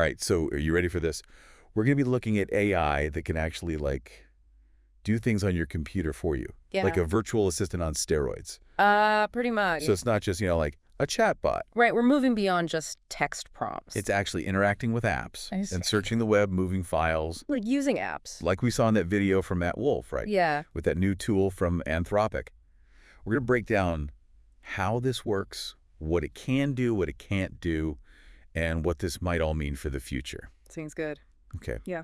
right, so are you ready for this? We're going to be looking at AI that can actually, like, do things on your computer for you. Yeah. Like a virtual assistant on steroids. Pretty much. So it's not just, like a chat bot. Right, we're moving beyond just text prompts. It's actually interacting with apps I see. and searching the web, moving files. Like using apps. Like we saw in that video from Matt Wolf, right? Yeah. With that new tool from Anthropic. We're going to break down how this works, what it can do, what it can't do, and what this might all mean for the future. Seems good. Okay. Yeah.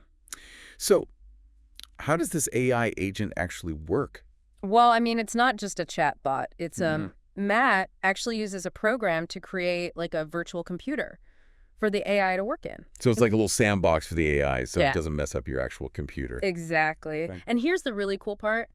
So how does this AI agent actually work? Well, I mean, it's not just a chat bot. It's Matt actually uses a program to create like a virtual computer for the AI to work in. So it's like a little sandbox for the AI so Yeah. it doesn't mess up your actual computer. Exactly. Okay. And here's the really cool part.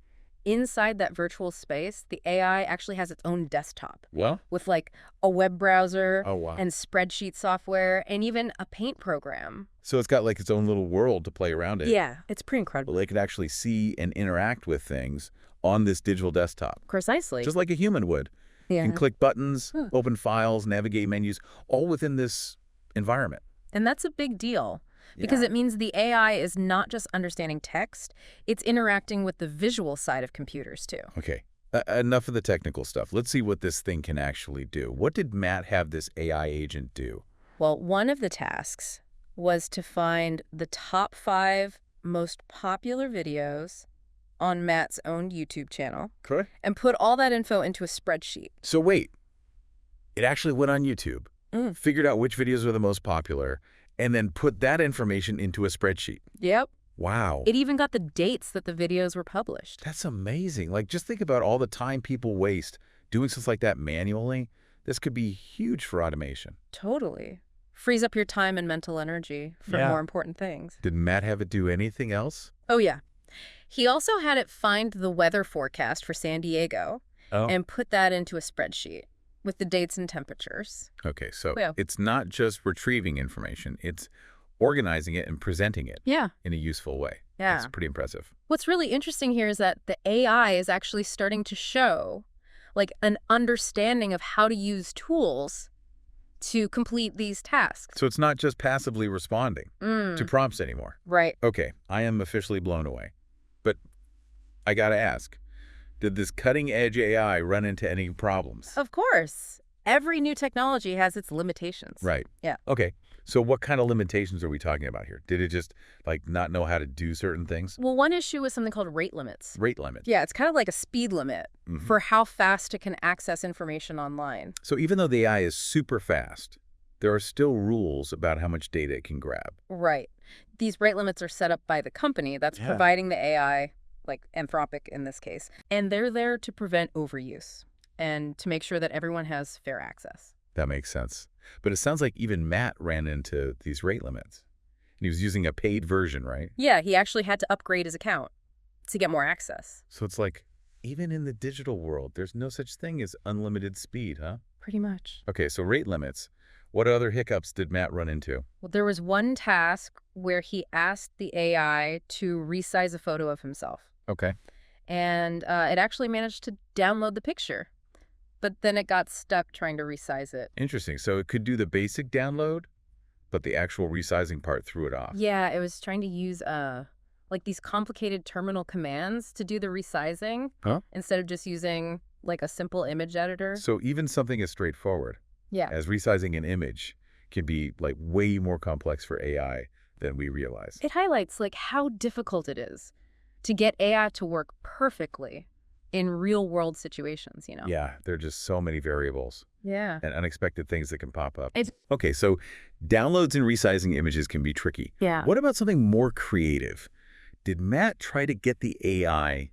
Inside that virtual space, the AI actually has its own desktop Well, with like a web browser oh wow. and spreadsheet software and even a paint program. So it's got like its own little world to play around in. Yeah, it's pretty Well, incredible. they could actually see and interact with things on this digital desktop, Precisely. just like a human would. yeah. Can click buttons, open files, navigate menus, all within this environment. And that's a big deal because Yeah. it means the AI is not just understanding text, it's interacting with the visual side of computers too. Okay, enough of the technical stuff. Let's see what this thing can actually do. What did Matt have this AI agent do? Well, one of the tasks was to find the top 5 most popular videos on Matt's own YouTube channel Correct. and put all that info into a spreadsheet. So wait, it actually went on YouTube, Mm. figured out which videos were the most popular, and then put that information into a spreadsheet. Yep. Wow. It even got the dates that the videos were published. That's amazing. Like, just think about all the time people waste doing stuff like that manually. This could be huge for automation. Totally. Frees up your time and mental energy for Yeah. more important things. Did Matt have it do anything else? Oh, yeah. He also had it find the weather forecast for San Diego Oh. and put that into a spreadsheet with the dates and temperatures. Okay, so Yeah. it's not just retrieving information, it's organizing it and presenting it Yeah. in a useful way. Yeah. That's pretty impressive. What's really interesting here is that the AI is actually starting to show like an understanding of how to use tools to complete these tasks. So it's not just passively responding to prompts anymore. Right. Okay, I am officially blown away. But I gotta ask, did this cutting-edge AI run into any problems? Of course. Every new technology has its limitations. Right. Yeah. Okay, so what kind of limitations are we talking about here? Did it just, like, not know how to do certain things? Well, one issue was something called rate limits. Rate limit. Yeah, it's kind of like a speed limit Mhm. for how fast it can access information online. So even though the AI is super fast, there are still rules about how much data it can grab. Right. These rate limits are set up by the company that's Yeah. providing the AI, like Anthropic in this case. And they're there to prevent overuse and to make sure that everyone has fair access. That makes sense. But it sounds like even Matt ran into these rate limits. And he was using a paid version, right? Yeah, he actually had to upgrade his account to get more access. So it's like, even in the digital world, there's no such thing as unlimited speed, huh? Pretty much. Okay, so rate limits. What other hiccups did Matt run into? Well, there was one task where he asked the AI to resize a photo of himself. Okay. And it actually managed to download the picture. But then it got stuck trying to resize it. Interesting. So it could do the basic download, but the actual resizing part threw it off. Yeah, it was trying to use like these complicated terminal commands to do the resizing Huh? instead of just using like a simple image editor. So even something as straightforward Yeah. as resizing an image can be like way more complex for AI than we realize. It highlights like how difficult it is to get AI to work perfectly in real world situations, you know? Yeah, there are just so many variables Yeah. and unexpected things that can pop up. It's- Okay, so downloads and resizing images can be tricky. Yeah. What about something more creative? Did Matt try to get the AI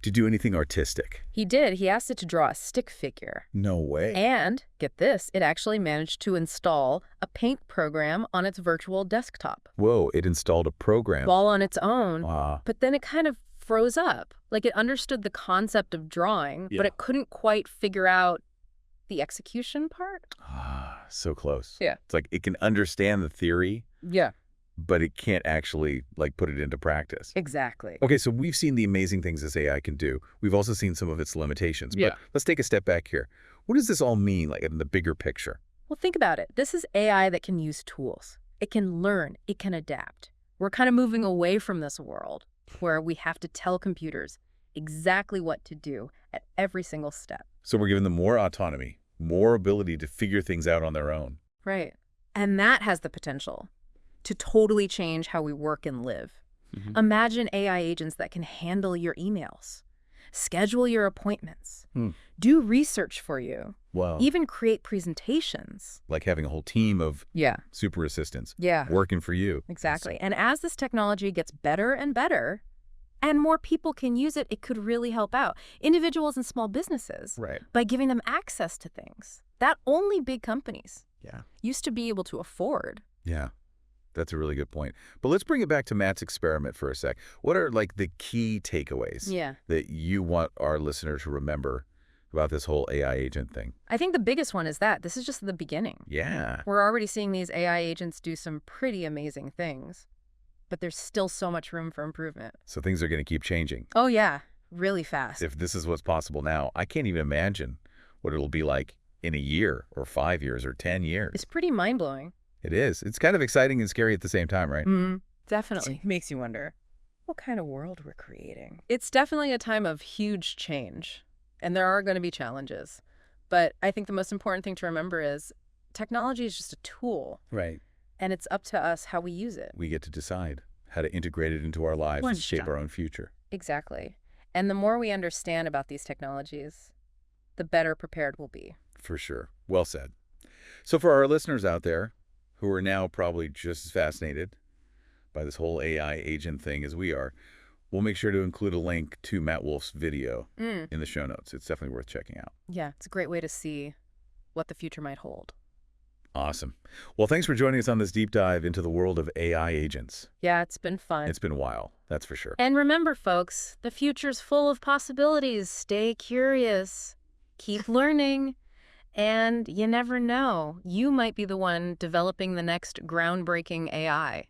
to do anything artistic? He did. He asked it to draw a stick figure. No way. And, get this, it actually managed to install a paint program on its virtual desktop, Whoa, it installed a program. all on its own. Wow. But then it kind of froze up. Like it understood the concept of drawing, Yeah. but it couldn't quite figure out the execution part. Ah, so close. Yeah. It's like it can understand the theory, Yeah. but it can't actually like put it into practice. Exactly. Okay, so we've seen the amazing things this AI can do. We've also seen some of its limitations. Yeah. But let's take a step back here. What does this all mean, like in the bigger picture? Well, think about it. This is AI that can use tools. It can learn. It can adapt. We're kind of moving away from this world where we have to tell computers exactly what to do at every single step. So we're giving them more autonomy, more ability to figure things out on their own. Right. And that has the potential to totally change how we work and live. Imagine AI agents that can handle your emails, schedule your appointments, do research for you, Wow. even create presentations. Like having a whole team of Yeah. super assistants Yeah. working for you. Exactly. And as this technology gets better and better, and more people can use it, it could really help out individuals and small businesses Right. by giving them access to things that only big companies Yeah. used to be able to afford. Yeah. That's a really good point. But let's bring it back to Matt's experiment for a sec. What are like the key takeaways Yeah. that you want our listeners to remember about this whole AI agent thing? I think the biggest one is that this is just the beginning. Yeah. We're already seeing these AI agents do some pretty amazing things, but there's still so much room for improvement. So things are going to keep changing. Oh, yeah. Really fast. If this is what's possible now, I can't even imagine what it'll be like in a year or 5 years or 10 years. It's pretty mind-blowing. It is. It's kind of exciting and scary at the same time, right? Definitely. Makes you wonder what kind of world we're creating. It's definitely a time of huge change, and there are going to be challenges. But I think the most important thing to remember is technology is just a tool, Right. and it's up to us how we use it. We get to decide how to integrate it into our lives One and shape shot. our own future. Exactly. And the more we understand about these technologies, the better prepared we'll be. For sure. Well said. So for our listeners out there who are now probably just as fascinated by this whole AI agent thing as we are, we'll make sure to include a link to Matt Wolf's video in the show notes. It's definitely worth checking out. Yeah, it's a great way to see what the future might hold. Awesome. Well, thanks for joining us on this deep dive into the world of AI agents. Yeah, it's been fun. It's been a while, that's for sure. And remember, folks, the future's full of possibilities. Stay curious. Keep learning. And you never know, you might be the one developing the next groundbreaking AI.